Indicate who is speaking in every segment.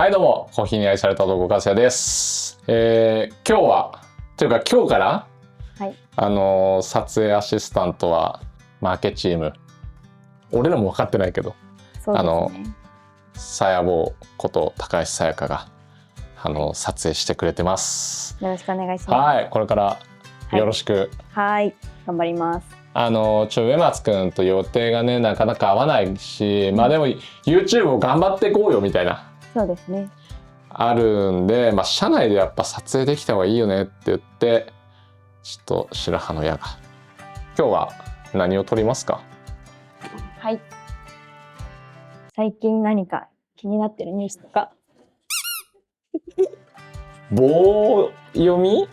Speaker 1: はいどうも、コーヒーに愛された男かすやです。今日はというか今日から、
Speaker 2: はい、
Speaker 1: 撮影アシスタントはマーケチーム、俺らも分かってないけど、
Speaker 2: そうですね、
Speaker 1: さやぼうこと高橋さやかが撮影してくれてます。
Speaker 2: よろしくお願いします。
Speaker 1: はい、これからよろしく。
Speaker 2: はい、頑張ります。
Speaker 1: 上松くんと予定がねなかなか合わないし、まあでも YouTube を頑張っていこうよみたいな。
Speaker 2: そうですね。
Speaker 1: あるんで、まあ、社内でやっぱ撮影できた方がいいよねって言ってちょっと白羽の矢が。今日は何を撮りますか？
Speaker 2: はい。最近何か気になってるニュースとか。
Speaker 1: 棒読み
Speaker 2: い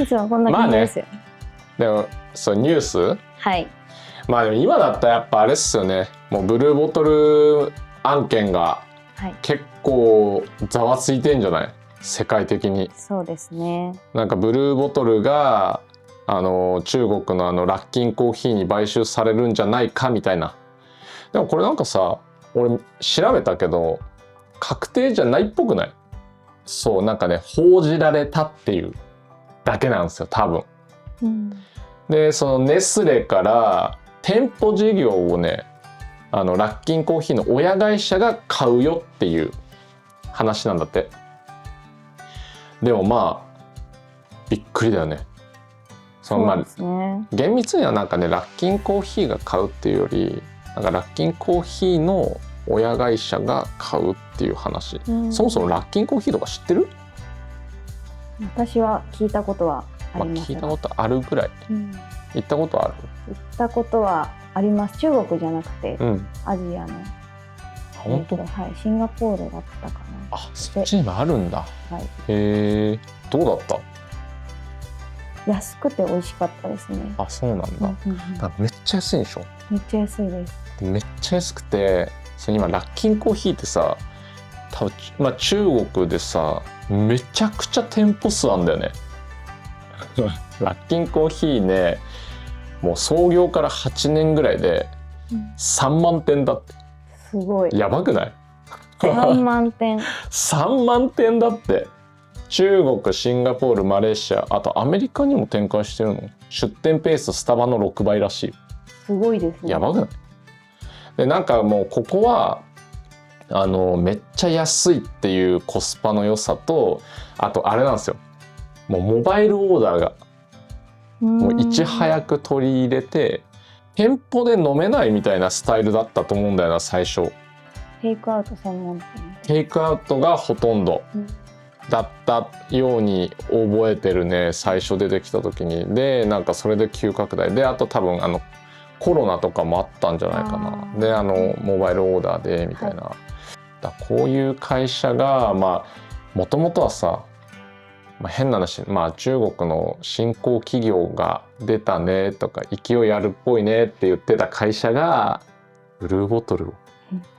Speaker 2: つもこんな感じですよ。
Speaker 1: でもそうニュース、
Speaker 2: はい。
Speaker 1: まあでも今だったらやっぱあれっすよね、もうブルーボトル案件が結構ざわついてんじゃない？世界的に。
Speaker 2: そうですね。
Speaker 1: なんかブルーボトルが中国のラッキンコーヒーに買収されるんじゃないかみたいな。でもこれなんかさ、俺調べたけど確定じゃないっぽくない？そうなんかね、報じられたっていうだけなんですよ多分。
Speaker 2: うん、
Speaker 1: でそのネスレから店舗事業をね、ラッキンコーヒーの親会社が買うよっていう話なんだって。でもまあびっくりだよね。
Speaker 2: そうですね。
Speaker 1: 厳密にはなんかね、ラッキンコーヒーが買うっていうより、なんかラッキンコーヒーの親会社が買うっていう話。そもそもラッキンコーヒーとか知ってる？
Speaker 2: 私は聞いたことはあります。
Speaker 1: 聞いたことあるぐらい。行ったことある？
Speaker 2: 行ったことはあります。中国じゃなくて、アジアの。
Speaker 1: 本当？
Speaker 2: はい、シンガポールだったかな。
Speaker 1: あ、そっちにもあるんだ。
Speaker 2: はい。
Speaker 1: へえ、どうだった？
Speaker 2: 安くて美味しかったですね。
Speaker 1: あ、そうなんだ。なんかめっちゃ安いでしょ？
Speaker 2: めっちゃ安いです。
Speaker 1: めっちゃ安くて、今ラッキンコーヒーってさ、多分中国でさめちゃくちゃ店舗数あんだよね。ラッキンコーヒーね、もう創業から8年ぐらいで3万店だって。
Speaker 2: すごい。
Speaker 1: やばくない？3
Speaker 2: 万店。
Speaker 1: 3万店だって。中国、シンガポール、マレーシア、あとアメリカにも展開してるの。出店ペーススタバの6倍らしい。
Speaker 2: すごいですね。
Speaker 1: やばくない？でなんかもうここはめっちゃ安いっていうコスパの良さと、あとあれなんですよ、もうモバイルオーダーがもういち早く取り入れて、店舗で飲めないみたいなスタイルだったと思うんだよな最初。
Speaker 2: テイクアウト専門店。
Speaker 1: テイクアウトがほとんどだったように覚えてるね、最初出てきた時に。でなんかそれで急拡大で、あと多分コロナとかもあったんじゃないかな。でモバイルオーダーでみたいな、だこういう会社がまあもともとはさ、変な話、中国の新興企業が出たねとか勢いあるっぽいねって言ってた会社がブルーボトルを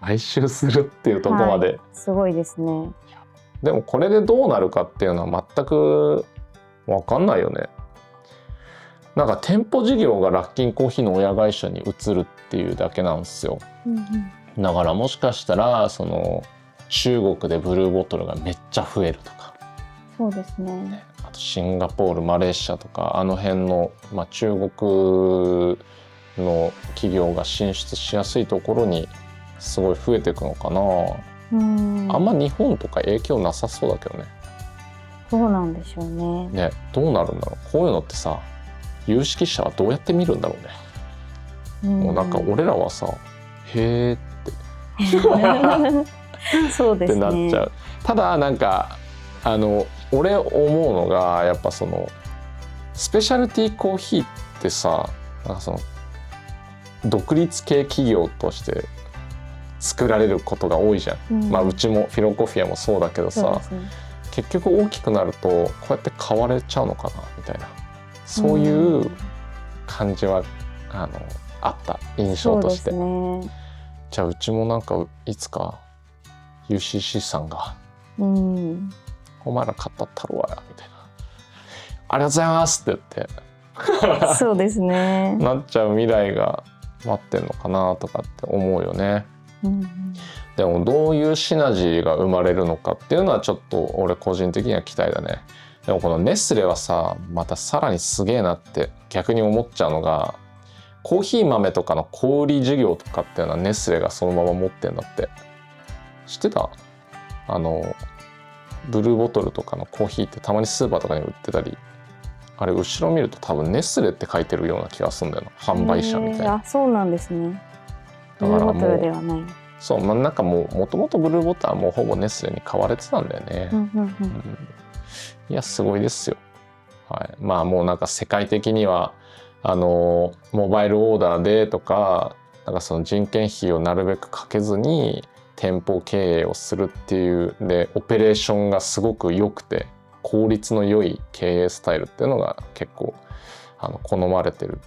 Speaker 1: 買収するっていうところまで、
Speaker 2: すごいですね。
Speaker 1: でもこれでどうなるかっていうのは全く分かんないよね。なんか店舗事業がラッキンコーヒーの親会社に移るっていうだけなんですよ。だからもしかしたら中国でブルーボトルがめっちゃ増えるとか。
Speaker 2: そうですね。
Speaker 1: あとシンガポール、マレーシアとかあの辺の、中国の企業が進出しやすいところにすごい増えていくのかな。あんま日本とか影響なさそうだけどね。
Speaker 2: どうなんでしょうね。
Speaker 1: ね、どうなるんだろう。こういうのってさ、有識者はどうやって見るんだろうね。もうなんか俺らはさ、へーって
Speaker 2: そうですね。
Speaker 1: ってなっちゃう。ただなんか俺思うのがやっぱスペシャルティーコーヒーってさ、なんか独立系企業として作られることが多いじゃん。うちもフィロコフィアもそうだけどさ、結局大きくなるとこうやって買われちゃうのかなみたいな、そういう感じはあった印象として。じゃあうちもなんかいつか UCC さんがお前ら買ったったろわやみたいな、ありがとうございますって言って
Speaker 2: そうですね。
Speaker 1: なっちゃう未来が待ってんのかなとかって思うよね。でもどういうシナジーが生まれるのかっていうのはちょっと俺個人的には期待だね。でもこのネスレはさ、またさらにすげえなって逆に思っちゃうのが、コーヒー豆とかの小売事業とかっていうのはネスレがそのまま持ってんだって。知ってた？ブルーボトルとかのコーヒーってたまにスーパーとかに売ってたり、あれ後ろ見ると多分ネスレって書いてるような気がするんだよな、販売者みたいな。
Speaker 2: あ、そうなんですね。
Speaker 1: だからもう
Speaker 2: ブルーボトルではない。
Speaker 1: そう、まあ、なんかもともとブルーボトルはもうほぼネスレに買われてたんだよね。いやすごいですよ。はい、まあもうなんか世界的にはモバイルオーダーでとか、なんかその人件費をなるべくかけずに店舗経営をするっていうで、オペレーションがすごく良くて効率の良い経営スタイルっていうのが結構好まれてる、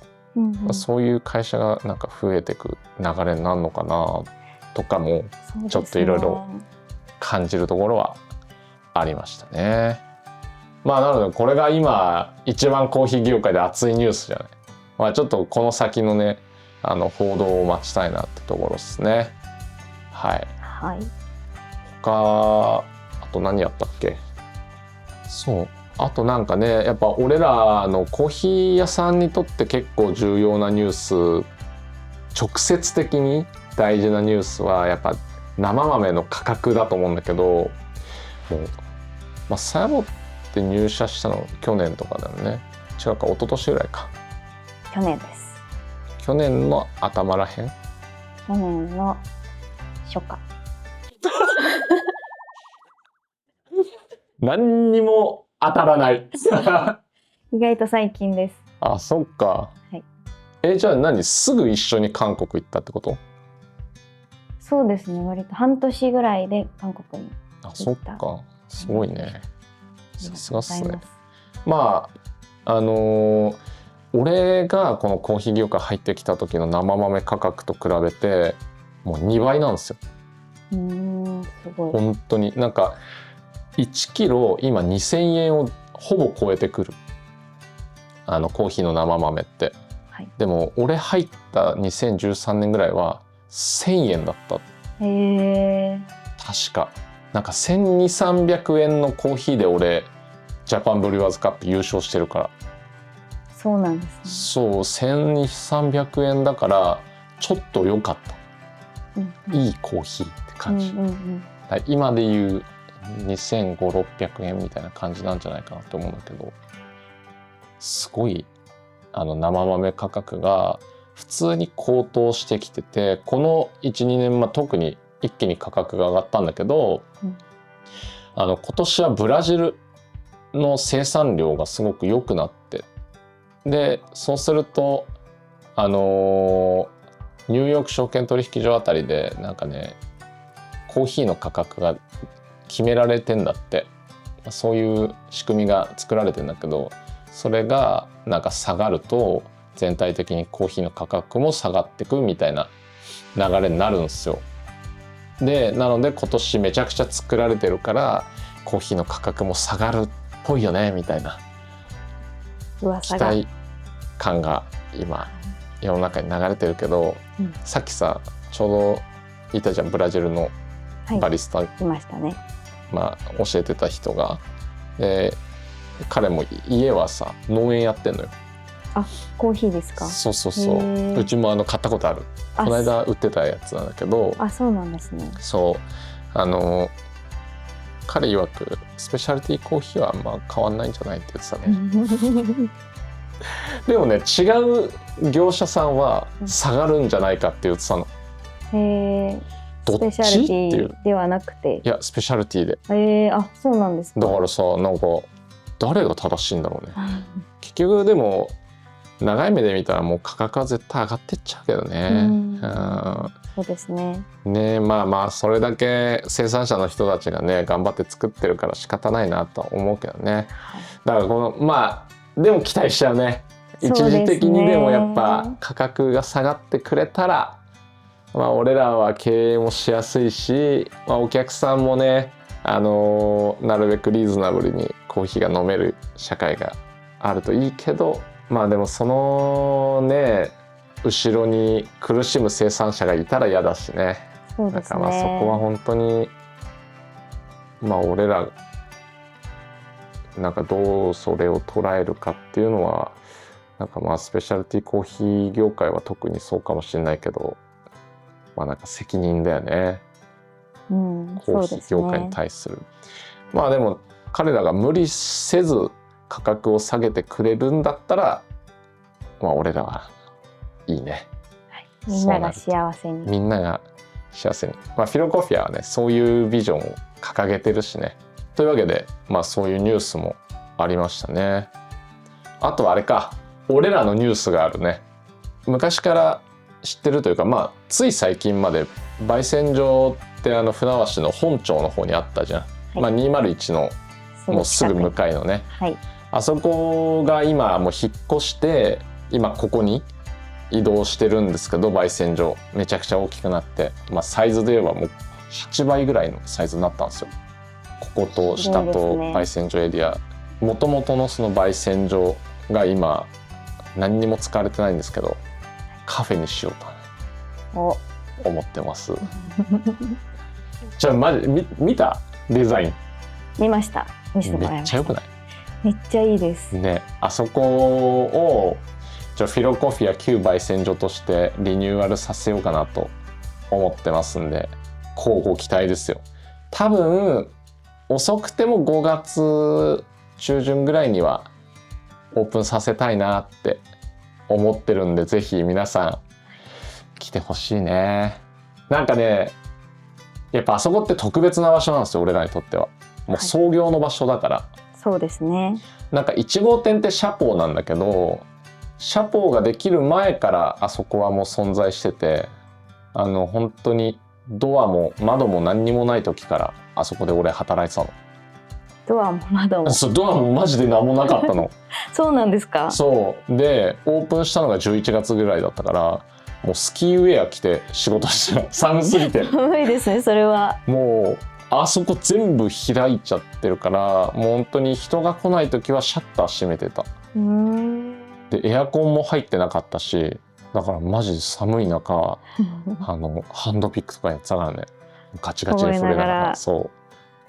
Speaker 1: そういう会社がなんか増えていく流れになるのかなとかもちょっといろいろ感じるところはありましたね。まあなのでこれが今一番コーヒー業界で熱いニュースじゃない。まあちょっとこの先のね報道を待ちたいなってところですね。はい。
Speaker 2: はい。
Speaker 1: 他あと何やったっけ？そう。あとなんかね、やっぱ俺らのコーヒー屋さんにとって結構重要なニュース、直接的に大事なニュースはやっぱ生豆の価格だと思うんだけど、もうサヤボって入社したの去年とかだよね。違うか、一昨年ぐらいか。
Speaker 2: 去年です。
Speaker 1: 去年の頭らへん？
Speaker 2: 去年の初夏。
Speaker 1: 何にも当たらない。
Speaker 2: 意外と最近です。
Speaker 1: あ、そっか。
Speaker 2: はい。
Speaker 1: じゃあ何？すぐ一緒に韓国行ったってこと？
Speaker 2: そうですね。割と半年ぐらいで韓国に行った。
Speaker 1: あ、そっか。すごいね。さすがっすね。まあ俺がこのコーヒー業界入ってきた時の生豆価格と比べてもう2倍なんですよ。
Speaker 2: すごい。
Speaker 1: 本当になんか1キロ今2000円をほぼ超えてくる、コーヒーの生豆って、はい、でも俺入った2013年ぐらいは1000円だった。確かなんか1200-300円のコーヒーで俺ジャパンブリュワーズカップ優勝してるから。
Speaker 2: そうなんですね。
Speaker 1: そう、1200-300円だからちょっと良かった、いいコーヒーって感じ、今でいう2500-600円みたいな感じなんじゃないかなと思うんだけど、すごい生豆価格が普通に高騰してきてて、この 1,2 年、特に一気に価格が上がったんだけど、今年はブラジルの生産量がすごく良くなって、でそうするとニューヨーク証券取引所あたりでなんかね、コーヒーの価格が決められてんだって。そういう仕組みが作られてんだけど、それがなんか下がると全体的にコーヒーの価格も下がってくみたいな流れになるんですよ。でなので今年めちゃくちゃ作られてるからコーヒーの価格も下がるっぽいよねみたいな期待感が今世の中に流れてるけど、さっきさちょうどいたじゃん、ブラジルのバリスタ、い
Speaker 2: ましたね。
Speaker 1: 教えてた人が、彼も家はさ農園やってんのよ。
Speaker 2: あ、コーヒーですか？
Speaker 1: そうそうそう。うちも買ったことある。この間売ってたやつなんだけど。
Speaker 2: あ、そうなんですね。
Speaker 1: そう彼曰くスペシャルティーコーヒーは変わんないんじゃないって言ってたね。でもね、違う業者さんは下がるんじゃないかって言ってたの。どっち？スペシャルティ
Speaker 2: ーではなくて。
Speaker 1: いや、スペシャルティーで。
Speaker 2: あ、そうなんですか。
Speaker 1: だからさ、なんか誰が正しいんだろうね。結局でも長い目で見たらもう価格は絶対上がってっちゃうけどね。
Speaker 2: そうですね。
Speaker 1: ね、それだけ生産者の人たちがね頑張って作ってるから仕方ないなとは思うけどね。だからこのでも期待しちゃうね。一時的にでもやっぱ価格が下がってくれたら、俺らは経営もしやすいし、お客さんもねなるべくリーズナブルにコーヒーが飲める社会があるといいけど、でもそのね後ろに苦しむ生産者がいたら嫌だしね。
Speaker 2: そうですね。
Speaker 1: だからまあそこは本当にまあ俺らなんかどうそれを捉えるかっていうのはなんかまあスペシャルティコーヒー業界は特にそうかもしれないけど、まあなんか責任だよね。
Speaker 2: うん、
Speaker 1: コーヒー業界に対する。まあでも彼らが無理せず価格を下げてくれるんだったら、まあ俺らはいいね。
Speaker 2: はい、みんなが幸せに。
Speaker 1: みんなが幸せに。まあフィロコフィアはねそういうビジョンを掲げてるしね。というわけでまあそういうニュースもありましたね。あとはあれか、俺らのニュースがあるね。昔から知ってるというか、まあつい最近まで焙煎場って船橋の本町の方にあったじゃん。はい、まあ201のもうすぐ向かいのね。はい、あそこが今もう引っ越して今ここに移動してるんですけど、焙煎場めちゃくちゃ大きくなって、まあサイズで言えばもう8倍ぐらいのサイズになったんですよ。ここと下と焙煎所エリア、もともとのその焙煎所が今何にも使われてないんですけど、カフェにしようと思ってますじゃあマジ見たデザイン？
Speaker 2: 見ました。見せてもらいました。
Speaker 1: めっちゃ良くない？
Speaker 2: めっちゃいいです
Speaker 1: ね。あそこをフィロコフィア旧焙煎所としてリニューアルさせようかなと思ってますんで、乞うご期待ですよ。多分遅くても5月中旬ぐらいにはオープンさせたいなって思ってるんで、ぜひ皆さん来てほしいね。なんかね、やっぱあそこって特別な場所なんですよ、俺らにとっては。もう創業の場所だから、はい、
Speaker 2: そうですね。
Speaker 1: なんか1号店ってシャポーなんだけど、シャポーができる前からあそこはもう存在してて、本当にドアも窓も何にもない時からあそこで俺働いてたの。
Speaker 2: ドアも窓も。
Speaker 1: そう、ドアもマジで何もなかったの
Speaker 2: そうなんですか？
Speaker 1: そうでオープンしたのが11月ぐらいだったから、もうスキーウェア着て仕事したら寒すぎて
Speaker 2: 寒いですね。それは
Speaker 1: もうあそこ全部開いちゃってるから、もう本当に人が来ない時はシャッター閉めてた。でエアコンも入ってなかったし、だからマジで寒い中ハンドピックとかやってたからね、ガチガチに震えながら。そう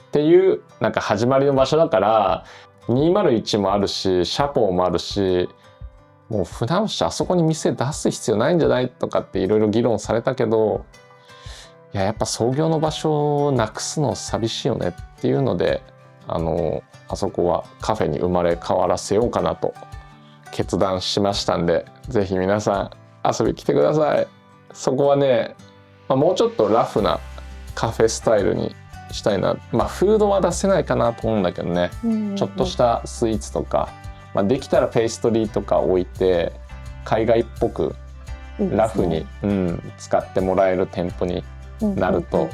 Speaker 1: っていうなんか始まりの場所だから、201もあるしシャポーもあるし、もう船橋あそこに店出す必要ないんじゃないとかっていろいろ議論されたけど、いややっぱ創業の場所をなくすの寂しいよねっていうので、あそこはカフェに生まれ変わらせようかなと決断しましたんで、ぜひ皆さん遊び来てください。そこはね、もうちょっとラフなカフェスタイルにしたいな。フードは出せないかなと思うんだけどね、ちょっとしたスイーツとか、できたらペーストリーとか置いて海外っぽくラフに、使ってもらえる店舗になると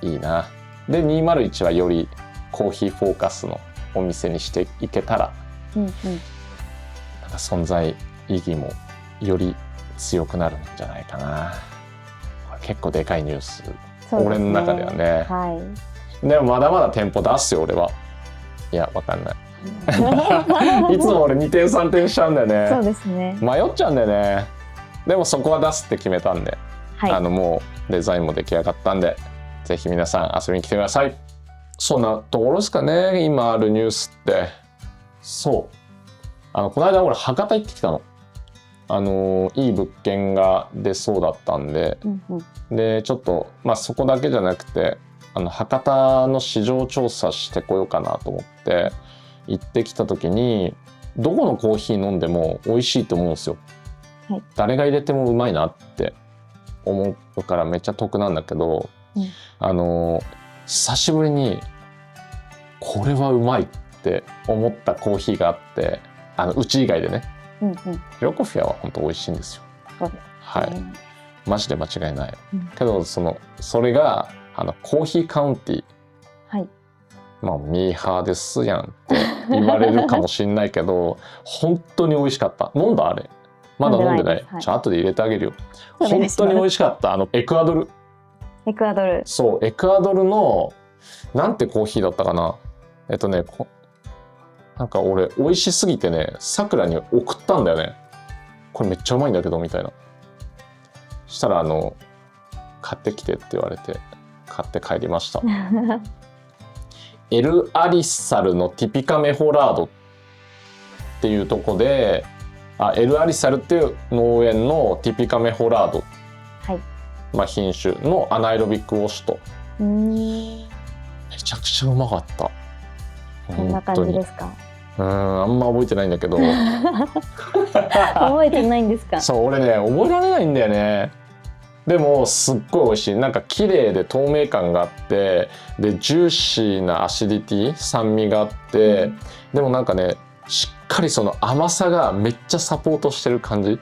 Speaker 1: いいな。で201はよりコーヒーフォーカスのお店にしていけたら、なんか存在意義もより強くなるんじゃないかな。これ結構でかいニュース、俺の中ではね。でもまだまだ店舗出すよ俺は。いやわかんないいつも俺2点3点しちゃうんだよね。
Speaker 2: そうですね。
Speaker 1: 迷っちゃうんだよね。でもそこは出すって決めたんで、もうデザインも出来上がったんで、ぜひ皆さん遊びに来てください。そんなところですかね、今あるニュースって。そう、この間俺博多行ってきたの。いい物件が出そうだったんで、でちょっとそこだけじゃなくて博多の市場調査してこようかなと思って行ってきた時に、どこのコーヒー飲んでも美味しいと思うんですよ。誰が入れてもうまいなって思うからめっちゃ得なんだけど、久しぶりにこれはうまいって思ったコーヒーがあって、うち以外でね、フィロコフィアは本当美味しいんですよ。はい、マジで間違いない、けどそれがコーヒーカウンティー、ミーハーですやんって言われるかもしんないけど本当に美味しかった。飲んだ？あれまだ飲んでない。後で入れてあげるよ。本当に美味しかった。エクアドル。そう、エクアドルのなんてコーヒーだったかな。なんか俺美味しすぎてね、さくらに送ったんだよね。これめっちゃうまいんだけどみたいな。したら買ってきてって言われて買って帰りました。エルアリッサルのティピカメホラードっていうとこで、エルアリッサルっていう農園のティピカメホラード、
Speaker 2: はい、
Speaker 1: 品種のアナエロビックウォッシュと、めちゃくちゃうまかった。
Speaker 2: どんな感じですか？
Speaker 1: あんま覚えてないんだけど
Speaker 2: 覚えてないんですか？
Speaker 1: そう、俺ね覚えられないんだよね。でもすっごい美味しい。なんか綺麗で透明感があって、でジューシーなアシディティ、酸味があって、でもなんかねしっかりその甘さがめっちゃサポートしてる感じ。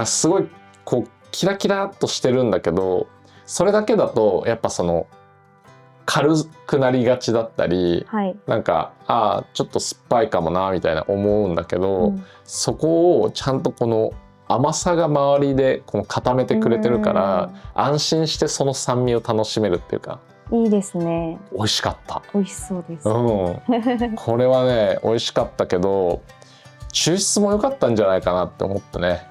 Speaker 1: すごいこうキラキラっとしてるんだけど、それだけだとやっぱその軽くなりがちだったり、
Speaker 2: はい、
Speaker 1: なんかちょっと酸っぱいかもなみたいな思うんだけど、そこをちゃんとこの甘さが周りでこの固めてくれてるから、安心してその酸味を楽しめるっていうか、
Speaker 2: いいですね。
Speaker 1: 美味しかった。
Speaker 2: 美味しそうです。
Speaker 1: これはね美味しかったけど、抽出も良かったんじゃないかなって思ってね。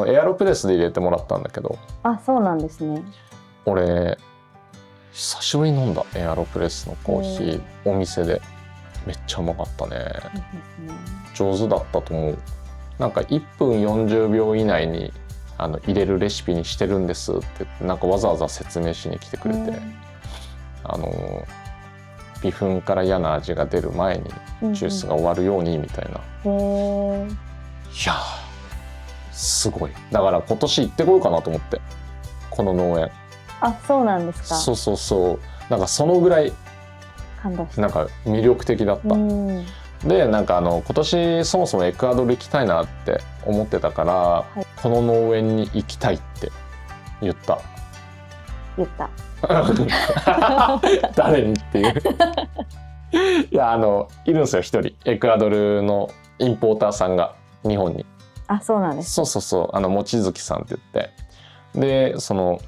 Speaker 1: エアロプレスで入れてもらったんだけど。
Speaker 2: そうなんですね。
Speaker 1: 俺久しぶりに飲んだエアロプレスのコーヒー、お店でめっちゃうまかったね。上手だったと思う。なんか1分40秒以内に入れるレシピにしてるんですってなんかわざわざ説明しに来てくれて、微粉から嫌な味が出る前にジュースが終わるようにみたいな。いやすごい。だから今年行ってこようかなと思って、この農園。
Speaker 2: そうなんですか。
Speaker 1: そうなんかそのぐらい
Speaker 2: 感動した。
Speaker 1: なんか魅力的だった。でなんか今年そもそもエクアドル行きたいなって思ってたから、この農園に行きたいって言った。誰にっていういやいるんですよ一人、エクアドルのインポーターさんが日本に。
Speaker 2: そうなんです。
Speaker 1: そう望月さんって言って、でその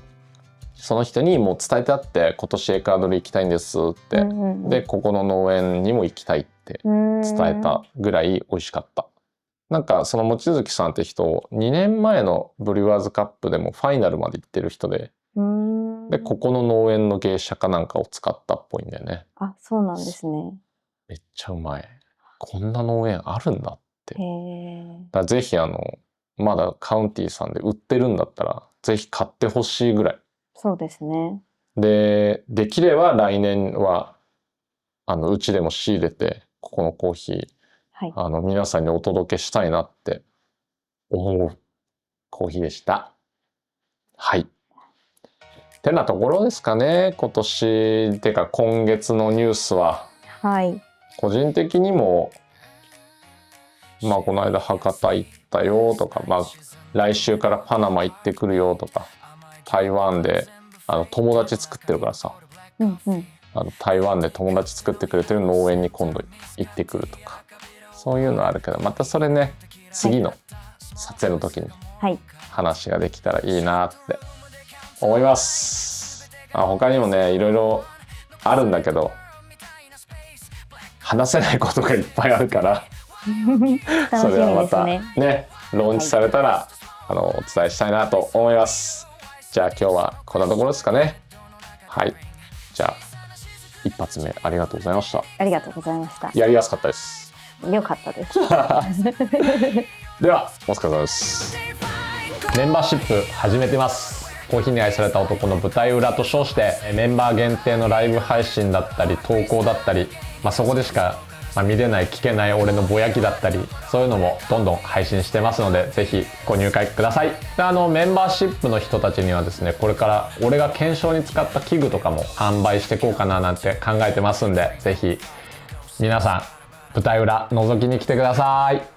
Speaker 1: 人にもう伝えてあって、今年エクアドル行きたいんですって、でここの農園にも行きたいって伝えたぐらい美味しかった。なんかその望月さんって人、2年前のブリュワーズカップでもファイナルまで行ってる人で、でここの農園の芸者かなんかを使ったっぽいんだよね。
Speaker 2: そうなんですね。
Speaker 1: めっちゃうまい。こんな農園あるんだって。だからぜひまだカウンティーさんで売ってるんだったらぜひ買ってほしいぐらい。
Speaker 2: そうですね。
Speaker 1: できれば来年はうちでも仕入れて、ここのコーヒー、皆さんにお届けしたいなって思うコーヒーでした。はい。ってなところですかね。今年てか今月のニュースは。個人的にもこの間博多行ったよとか、来週からパナマ行ってくるよとか、台湾で友達作ってるからさ、台湾で友達作ってくれてる農園に今度行ってくるとか、そういうのあるけど、またそれね次の撮影の時に話ができたらいいなって思います。他にもねいろいろあるんだけど、話せないことがいっぱいあるからそれはまたねローンチされたら、お伝えしたいなと思います。じゃあ今日はこんなところですかね。はい、じゃあ一発目ありがとうございました。
Speaker 2: ありがとうございました。
Speaker 1: やりやすかったです。
Speaker 2: よかったです
Speaker 1: ではお疲れ様です。メンバーシップ始めてます。コーヒーに愛された男の舞台裏と称して、メンバー限定のライブ配信だったり投稿だったり、そこでしか見れない聞けない俺のぼやきだったり、そういうのもどんどん配信してますので、ぜひご入会ください。でメンバーシップの人たちにはですね、これから俺が検証に使った器具とかも販売していこうかななんて考えてますんで、ぜひ皆さん舞台裏覗きに来てください。